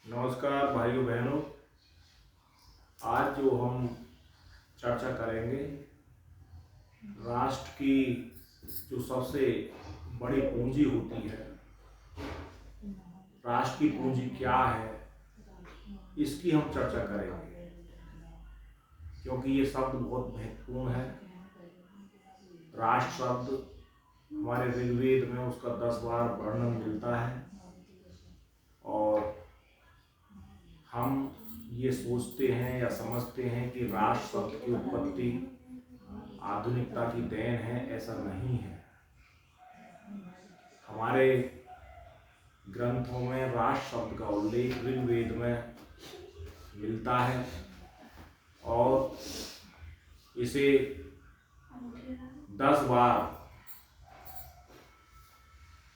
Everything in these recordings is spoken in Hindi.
नमस्कार भाइयों बहनों। आज जो हम चर्चा करेंगे राष्ट्र की जो सबसे बड़ी पूंजी होती है, राष्ट्र की पूंजी क्या है, इसकी हम चर्चा करेंगे क्योंकि ये शब्द बहुत महत्वपूर्ण है। राष्ट्र शब्द हमारे ऋग्वेद में उसका 10 बार वर्णन मिलता है और हम ये सोचते हैं या समझते हैं कि राष्ट्र शब्द की उत्पत्ति आधुनिकता की देन है। ऐसा नहीं है। हमारे ग्रंथों में राष्ट्र शब्द का उल्लेख ऋग्वेद में मिलता है और इसे 10 बार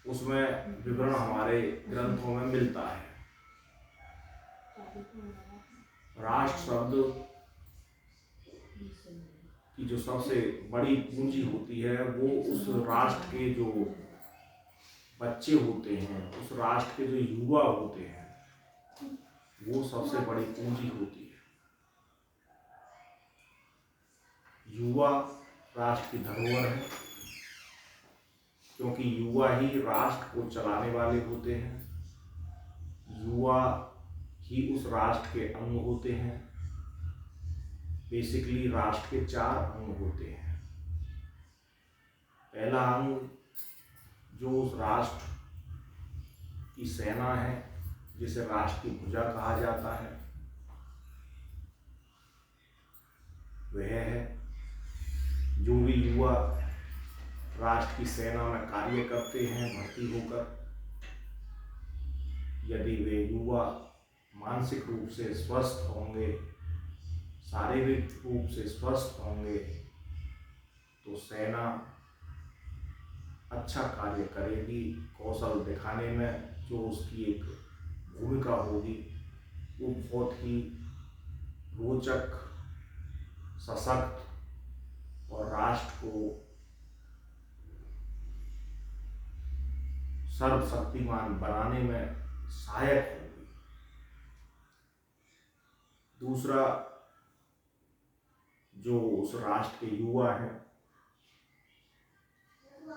उसमें विवरण हमारे ग्रंथों में मिलता है। राष्ट्र शब्द की जो सबसे बड़ी पूंजी होती है वो उस राष्ट्र के जो बच्चे होते हैं, उस राष्ट्र के जो युवा होते हैं, वो सबसे बड़ी पूंजी होती है। युवा राष्ट्र की धरोहर है क्योंकि युवा ही राष्ट्र को चलाने वाले होते हैं। युवा ही उस राष्ट्र के अंग होते हैं। बेसिकली राष्ट्र के 4 अंग होते हैं। पहला अंग जो उस राष्ट्र की सेना है, जिसे राष्ट्र की भुजा कहा जाता है, वह है जो भी युवा राष्ट्र की सेना में कार्य करते हैं भर्ती होकर, यदि वे युवा मानसिक रूप से स्वस्थ होंगे, शारीरिक रूप से स्वस्थ होंगे, तो सेना अच्छा कार्य करेगी। कौशल दिखाने में जो उसकी एक भूमिका होगी वो बहुत ही रोचक, सशक्त और राष्ट्र को सर्वशक्तिमान बनाने में सहायक होगी। दूसरा, जो उस राष्ट्र के युवा हैं,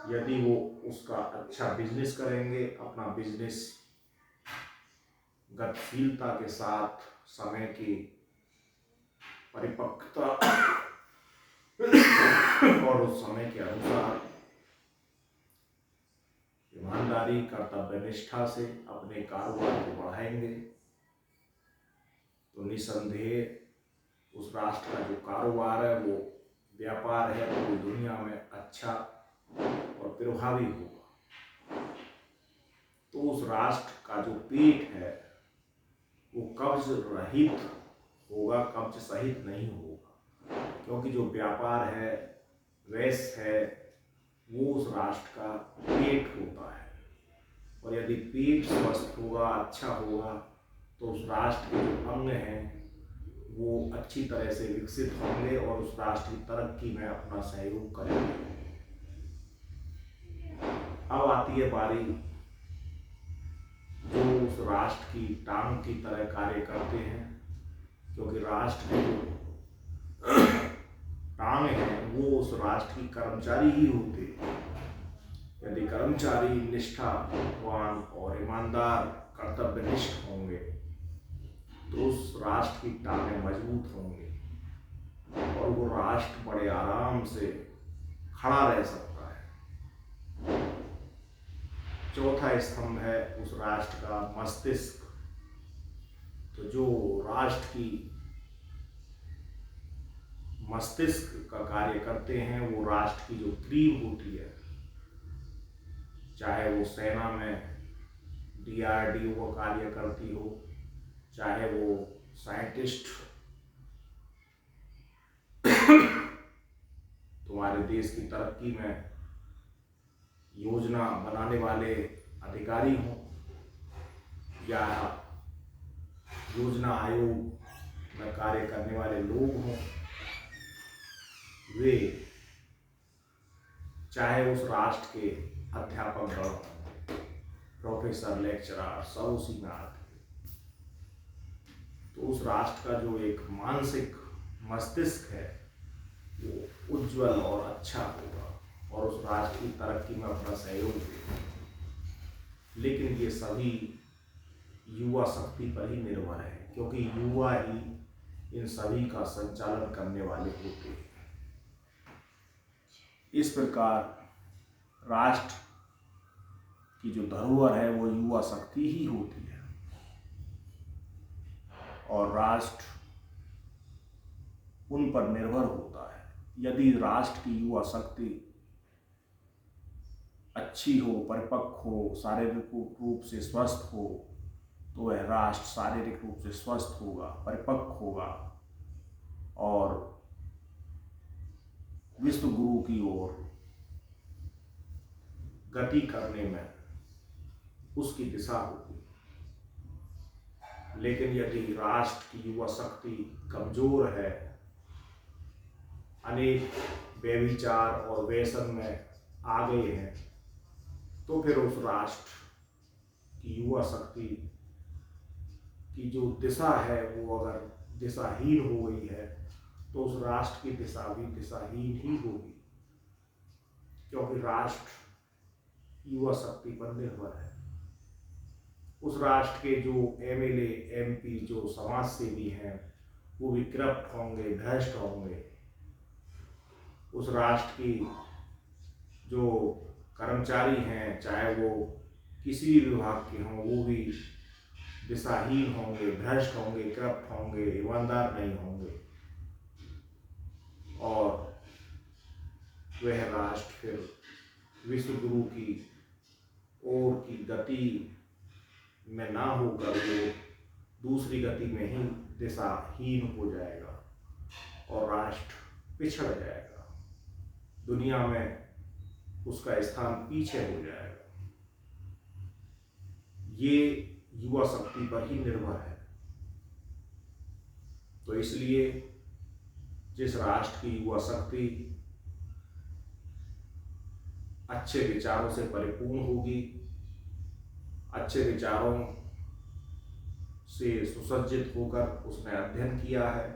यदि वो उसका अच्छा बिजनेस करेंगे, अपना बिजनेस गतिशीलता के साथ समय की परिपक्वता और उस समय के अनुसार ईमानदारी, कर्तव्य निष्ठा से अपने कारोबार को बढ़ाएंगे, तो निसंदेह उस राष्ट्र का जो कारोबार है, वो व्यापार है, पूरी दुनिया में अच्छा और प्रभावी होगा। तो उस राष्ट्र का जो पेट है वो कब्ज रहित होगा, कब्ज सहित नहीं होगा, क्योंकि जो व्यापार है, वैश्य है, वो उस राष्ट्र का पेट होता है। और यदि पेट स्वस्थ होगा, अच्छा होगा, तो उस राष्ट्र के जो अंग हैं वो अच्छी तरह से विकसित होंगे और उस राष्ट्र की तरक्की में अपना सहयोग करेंगे। अब आती है बारी जो उस राष्ट्र की टांग की तरह कार्य करते हैं, क्योंकि राष्ट्र की जो टांग है वो उस राष्ट्र की कर्मचारी ही होते हैं। यदि कर्मचारी निष्ठावान और ईमानदार, कर्तव्यनिष्ठ होंगे, तो उस राष्ट्र की टांगें मजबूत होंगी और वो राष्ट्र बड़े आराम से खड़ा रह सकता है। चौथा स्तंभ है उस राष्ट्र का मस्तिष्क। तो जो राष्ट्र की मस्तिष्क का कार्य करते हैं, वो राष्ट्र की जो ग्रीव होती है, चाहे वो सेना में DRDO का कार्य करती हो, चाहे वो साइंटिस्ट तुम्हारे देश की तरक्की में योजना बनाने वाले अधिकारी हों, या योजना आयोग में कार्य करने वाले लोग हों, वे चाहे उस राष्ट्र के अध्यापक गण, प्रोफेसर, लेक्चरर, सब उसी में आते हैं। तो उस राष्ट्र का जो एक मानसिक मस्तिष्क है वो उज्जवल और अच्छा होगा और उस राष्ट्र की तरक्की में अपना सहयोग देगा। लेकिन ये सभी युवा शक्ति पर ही निर्भर है, क्योंकि युवा ही इन सभी का संचालन करने वाले होते हैं। इस प्रकार राष्ट्र की जो धरोहर है वो युवा शक्ति ही होती है और राष्ट्र उन पर निर्भर होता है। यदि राष्ट्र की युवा शक्ति अच्छी हो, परिपक्व हो, शारीरिक रूप से स्वस्थ हो, तो वह राष्ट्र शारीरिक रूप से स्वस्थ होगा, परिपक्व होगा और विश्व गुरु की ओर गति करने में उसकी दिशा होगी। लेकिन यदि राष्ट्र की युवा शक्ति कमजोर है, अनेक व्यभिचार और व्यसन में आ गए हैं, तो फिर उस राष्ट्र की युवा शक्ति की जो दिशा है वो अगर दिशाहीन हो गई है तो उस राष्ट्र की दिशा भी दिशाहीन ही होगी, क्योंकि राष्ट्र युवा शक्ति पर निर्भर है। उस राष्ट्र के जो एमएलए, एमपी, जो समाज सेवी हैं वो भी करप्ट होंगे, भ्रष्ट होंगे। उस राष्ट्र की जो कर्मचारी हैं, चाहे वो किसी भी विभाग के हों, वो भी दिशाहीन होंगे, भ्रष्ट होंगे, करप्ट होंगे, ईमानदार नहीं होंगे और वह राष्ट्र फिर विश्व गुरु की ओर की गति में ना होकर वो दूसरी गति में ही दिशाहीन हो जाएगा और राष्ट्र पिछड़ जाएगा, दुनिया में उसका स्थान पीछे हो जाएगा। ये युवा शक्ति पर ही निर्भर है। तो इसलिए जिस राष्ट्र की युवा शक्ति अच्छे विचारों से परिपूर्ण होगी, अच्छे विचारों से सुसज्जित होकर उसने अध्ययन किया है,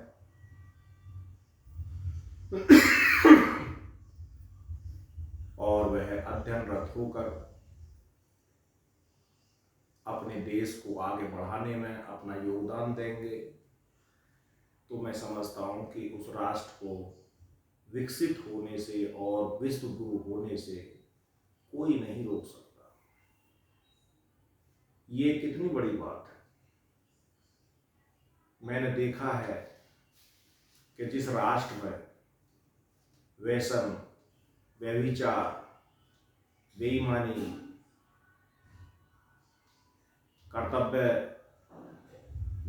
और वह अध्ययनरत होकर अपने देश को आगे बढ़ाने में अपना योगदान देंगे, तो मैं समझता हूँ कि उस राष्ट्र को विकसित होने से और विश्व गुरु होने से कोई नहीं रोक सकता। ये कितनी बड़ी बात है। मैंने देखा है कि जिस राष्ट्र में व्यसन, व्यभिचार, बेईमानी, कर्तव्य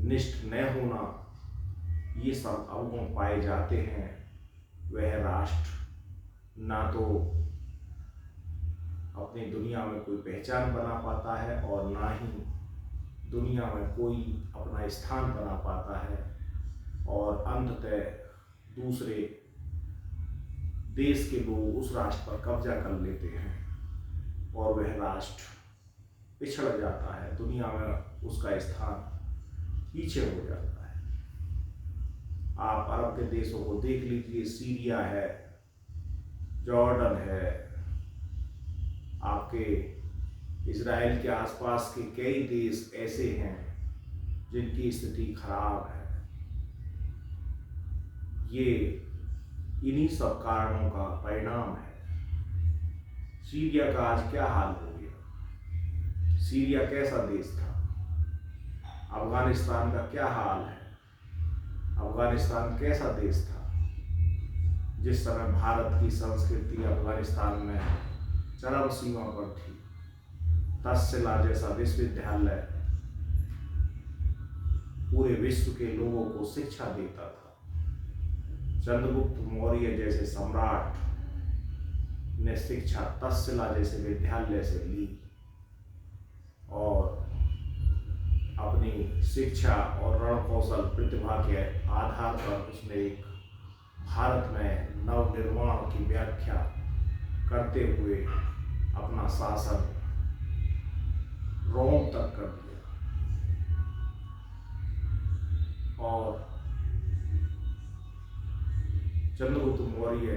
निष्ठ न होना, ये सब अवगुण पाए जाते हैं, वह राष्ट्र ना तो अपनी दुनिया में कोई पहचान बना पाता है और ना ही दुनिया में कोई अपना स्थान बना पाता है और अंततः दूसरे देश के लोग उस राष्ट्र पर कब्जा कर लेते हैं और वह राष्ट्र पिछड़ जाता है, दुनिया में उसका स्थान पीछे हो जाता है। आप अरब के देशों को देख लीजिए, सीरिया है, जॉर्डन है, आपके इजराइल के आसपास के कई देश ऐसे हैं जिनकी स्थिति खराब है। ये इन्हीं सब कारणों का परिणाम है। सीरिया का आज क्या हाल हो गया? सीरिया कैसा देश था? अफगानिस्तान का क्या हाल है? अफगानिस्तान कैसा देश था? जिस समय भारत की संस्कृति अफगानिस्तान में चरम सीमा पर थी, तक्षशिला जैसा विश्वविद्यालय पूरे विश्व के लोगों को शिक्षा देता था। चंद्रगुप्त मौर्य जैसे सम्राट ने शिक्षा तक्षशिला जैसे विद्यालय से ली और अपनी शिक्षा और रण कौशल प्रतिभा के आधार पर उसने एक भारत में नव निर्माण की व्याख्या करते हुए अपना शासन रोम तक कर दिया। और चंद्रगुप्त मौर्य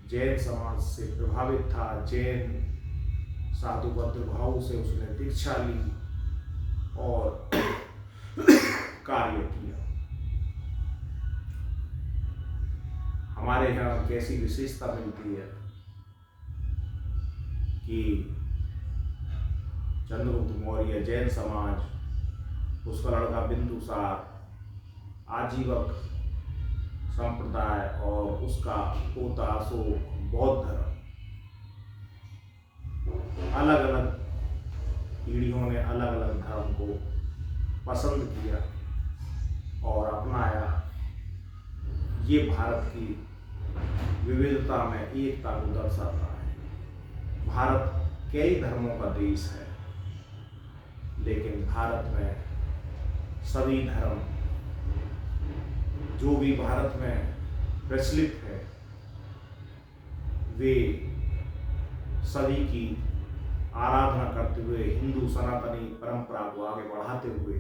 जैन समाज से प्रभावित था। जैन साधु भद्रभाव से उसने दीक्षा ली और कार्य किया। हमारे यहाँ कैसी विशेषता मिलती है कि चंद्रगुप्त मौर्य जैन समाज, उसका लड़का बिंदुसार आजीवक संप्रदाय और उसका पोता अशोक बौद्ध धर्म, अलग अलग पीढ़ियों ने अलग अलग धर्म को पसंद किया और अपनाया। ये भारत की विविधता में एकता को दर्शाता है। भारत कई धर्मों का देश है, लेकिन भारत में सभी धर्म जो भी भारत में प्रचलित है वे सभी की आराधना करते हुए हिंदू सनातनी परंपरा को आगे बढ़ाते हुए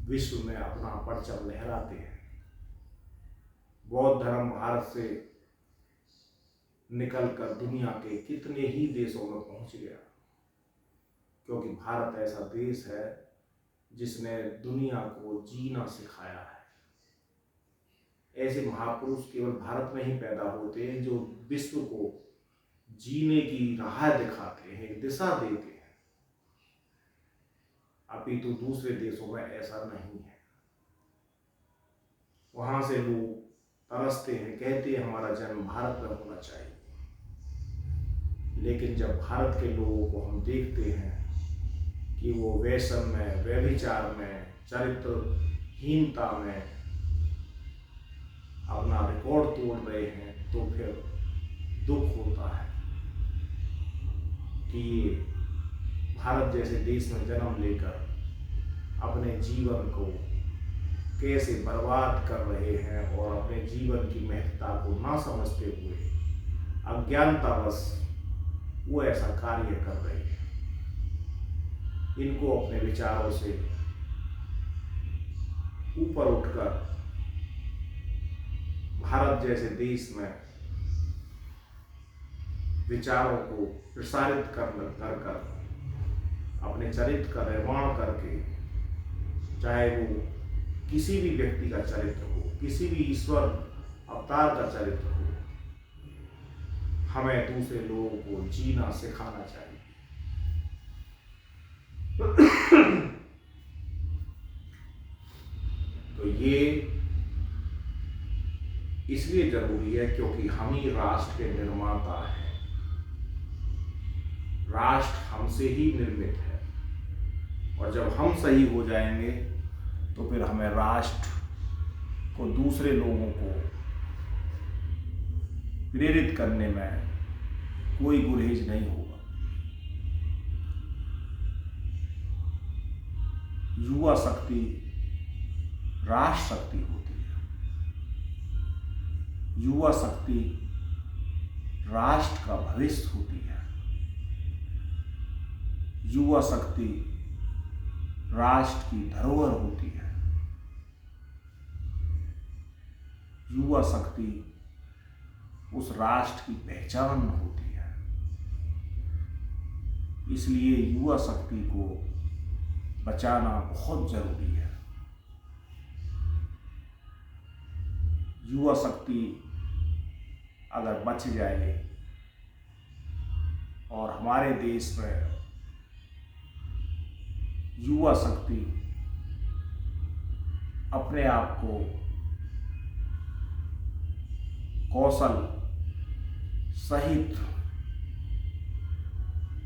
विश्व में अपना परचम लहराते हैं। बौद्ध धर्म भारत से निकलकर दुनिया के कितने ही देशों में पहुंच गया, क्योंकि भारत ऐसा देश है जिसने दुनिया को जीना सिखाया है। ऐसे महापुरुष केवल भारत में ही पैदा होते हैं जो विश्व को जीने की राह दिखाते हैं, दिशा देते हैं। अपितु दूसरे देशों में ऐसा नहीं है। वहां से लोग तरसते हैं, कहते हैं हमारा जन्म भारत में होना चाहिए। लेकिन जब भारत के लोगों को हम देखते हैं कि वो व्यसन में, व्यभिचार में, चरित्रहीनता में अपना रिकॉर्ड तोड़ रहे हैं, तो फिर दुख होता है कि ये भारत जैसे देश में जन्म लेकर अपने जीवन को कैसे बर्बाद कर रहे हैं और अपने जीवन की महत्ता को ना समझते हुए अज्ञानतावश वो ऐसा कार्य कर रहे हैं। इनको अपने विचारों से ऊपर उठकर भारत जैसे देश में विचारों को प्रसारित कर अपने चरित्र का निर्माण करके, चाहे वो किसी भी व्यक्ति का चरित्र हो, किसी भी ईश्वर अवतार का चरित्र हो, हमें दूसरे लोगों को जीना सिखाना चाहिए। तो ये इसलिए जरूरी है क्योंकि हम ही राष्ट्र के निर्माता हैं। राष्ट्र हमसे ही निर्मित है और जब हम सही हो जाएंगे तो फिर हमें राष्ट्र को दूसरे लोगों को प्रेरित करने में कोई गुरेज नहीं होगा। युवा शक्ति राष्ट्र शक्ति होती है। युवा शक्ति राष्ट्र का भविष्य होती है। युवा शक्ति राष्ट्र की धरोहर होती है। युवा शक्ति उस राष्ट्र की पहचान होती है। इसलिए युवा शक्ति को बचाना बहुत जरूरी है। युवा शक्ति अगर बच जाए और हमारे देश में युवा शक्ति अपने आप को कौशल सहित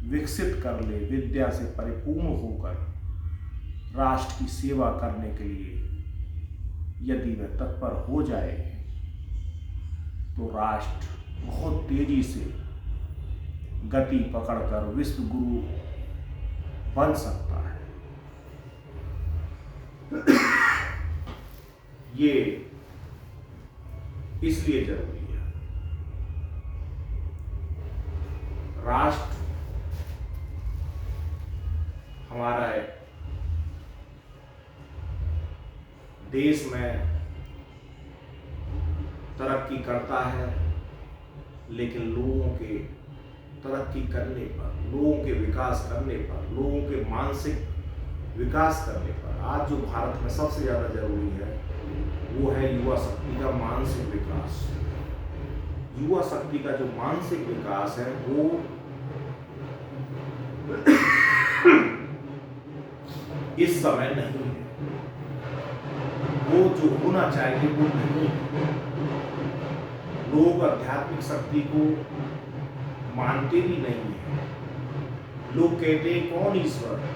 विकसित कर ले, विद्या से परिपूर्ण होकर राष्ट्र की सेवा करने के लिए यदि वह तत्पर हो जाए तो राष्ट्र बहुत तेजी से गति पकड़कर विश्व गुरु बन सकता है। ये इसलिए जरूरी है। राष्ट्र देश में तरक्की करता है, लेकिन लोगों के तरक्की करने पर, लोगों के विकास करने पर, लोगों के मानसिक विकास करने पर आज जो भारत में सबसे ज़्यादा जरूरी है वो है युवा शक्ति का मानसिक विकास। युवा शक्ति का जो मानसिक विकास है वो इस समय नहीं है, वो जो होना चाहिए वो नहीं है। लोग आध्यात्मिक शक्ति को मानते भी नहीं है। लोग कहते हैं कौन ईश्वर है,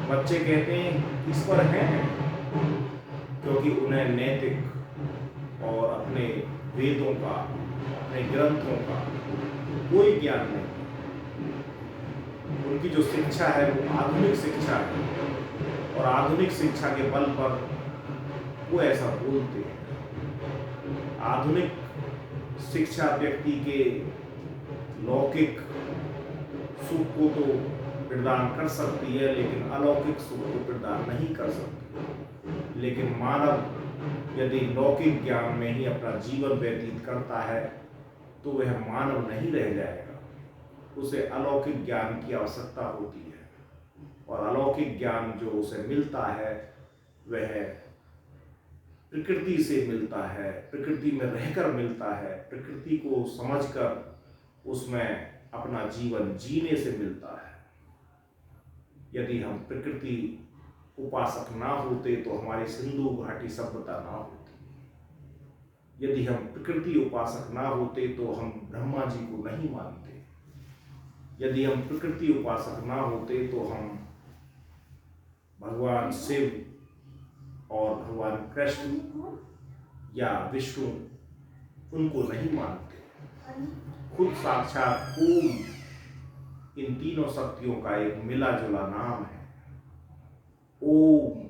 बच्चे कहते हैं ईश्वर है, क्योंकि उन्हें नैतिक और अपने वेदों का, अपने ग्रंथों का कोई ज्ञान नहीं। उनकी जो शिक्षा है वो आधुनिक शिक्षा है, और आधुनिक शिक्षा के बल पर वो ऐसा बोलते हैं। आधुनिक शिक्षा व्यक्ति के लौकिक सुख को तो प्रदान कर सकती है, लेकिन अलौकिक सुख को प्रदान नहीं कर सकती। लेकिन मानव यदि लौकिक ज्ञान में ही अपना जीवन व्यतीत करता है तो वह मानव नहीं रह जाएगा, उसे अलौकिक ज्ञान की आवश्यकता होती है। और अलौकिक ज्ञान जो उसे मिलता है वह प्रकृति से मिलता है, प्रकृति में रहकर मिलता है, प्रकृति को समझकर उसमें अपना जीवन जीने से मिलता है। यदि हम प्रकृति उपासक ना होते तो हमारी सिंधु घाटी सभ्यता ना होती। यदि हम प्रकृति उपासक ना होते तो हम ब्रह्मा जी को नहीं मानते। यदि हम प्रकृति उपासक ना होते तो हम भगवान शिव और भगवान कृष्ण या विष्णु उनको नहीं मानते। खुद साक्षात ओम इन तीनों शक्तियों का एक मिला जुला नाम है। ओम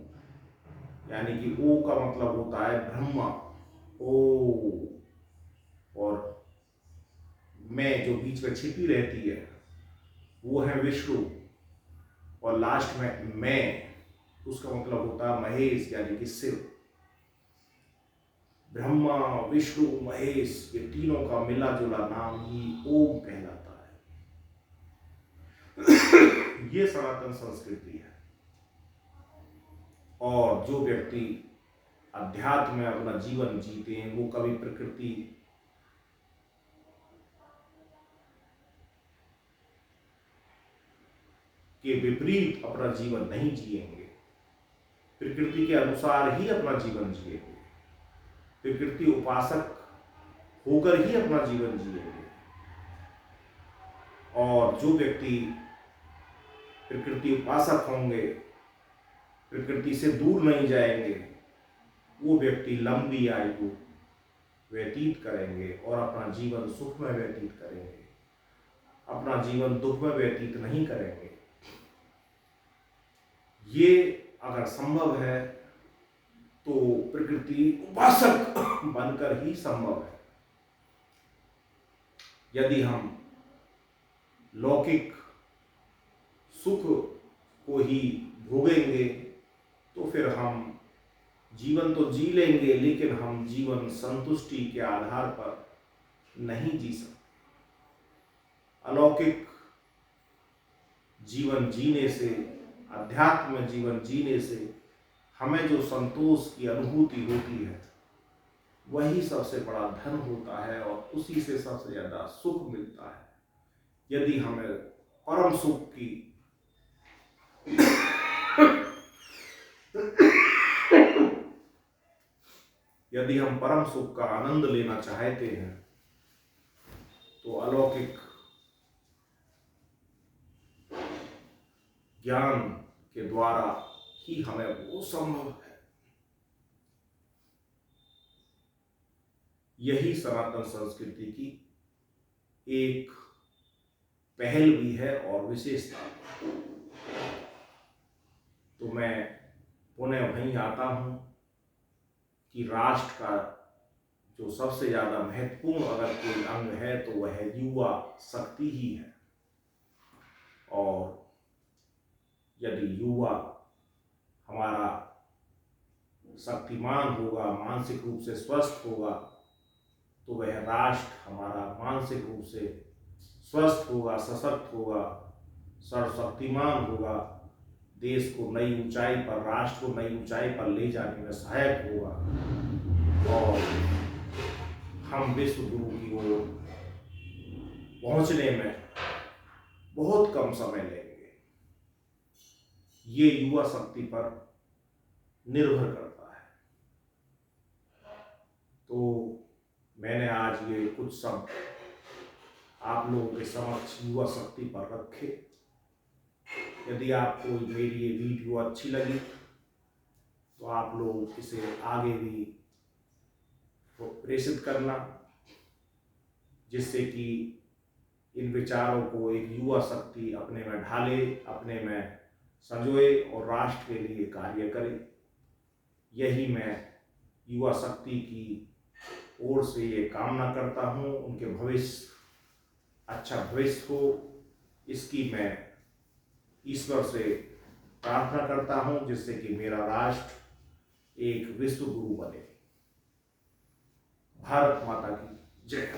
यानी कि ओ का मतलब होता है ब्रह्मा, ओ, और मैं जो बीच में छिपी रहती है वो है विष्णु, और लास्ट में मैं, उसका मतलब होता है महेश यानी कि शिव। ब्रह्मा, विष्णु, महेश, ये तीनों का मिला जुला नाम ही ओम कहलाता है। ये सनातन संस्कृति है। और जो व्यक्ति अध्यात्म में अपना जीवन जीते हैं वो कभी प्रकृति के विपरीत अपना जीवन नहीं जिएंगे, प्रकृति के अनुसार ही अपना जीवन जिएंगे, प्रकृति उपासक होकर ही अपना जीवन जिएंगे। और जो व्यक्ति प्रकृति उपासक होंगे, प्रकृति से दूर नहीं जाएंगे, वो व्यक्ति लंबी आयु व्यतीत करेंगे और अपना जीवन सुख में व्यतीत करेंगे, अपना जीवन दुख में व्यतीत नहीं करेंगे। ये अगर संभव है तो प्रकृति उपासक बनकर ही संभव है। यदि हम लौकिक सुख को ही भोगेंगे तो फिर हम जीवन तो जी लेंगे, लेकिन हम जीवन संतुष्टि के आधार पर नहीं जी सकते। अलौकिक जीवन जीने से, अध्यात्म जीवन जीने से हमें जो संतोष की अनुभूति होती है वही सबसे बड़ा धन होता है, और उसी से सबसे ज्यादा सुख मिलता है। यदि हमें परम सुख की यदि हम परम सुख का आनंद लेना चाहते हैं तो अलौकिक ज्ञान के द्वारा ही हमें वो संभव है। यही सनातन संस्कृति की एक पहल भी है और विशेषता। तो मैं पुनः वहीं आता हूं कि राष्ट्र का जो सबसे ज्यादा महत्वपूर्ण अगर कोई अंग है तो वह युवा शक्ति ही है। और यदि युवा हमारा शक्तिमान होगा, मानसिक रूप से स्वस्थ होगा, तो वह राष्ट्र हमारा मानसिक रूप से स्वस्थ होगा, सशक्त होगा, सर्वशक्तिमान होगा, देश को नई ऊंचाई पर, राष्ट्र को नई ऊंचाई पर ले जाने में सहायक होगा और हम विश्व गुरु की ओर पहुंचने में बहुत कम समय लेंगे। ये युवा शक्ति पर निर्भर करता है। तो मैंने आज ये कुछ शब्द आप लोगों के समक्ष युवा शक्ति पर रखे। यदि आपको मेरी ये वीडियो अच्छी लगी तो आप लोग इसे आगे भी प्रेषित करना, जिससे कि इन विचारों को एक युवा शक्ति अपने में ढाले, अपने में संजोए और राष्ट्र के लिए कार्य करे। यही मैं युवा शक्ति की ओर से ये कामना करता हूँ। उनके भविष्य, अच्छा भविष्य हो, इसकी मैं ईश्वर से प्रार्थना करता हूँ, जिससे कि मेरा राष्ट्र एक विश्व गुरु बने। भारत माता की जय।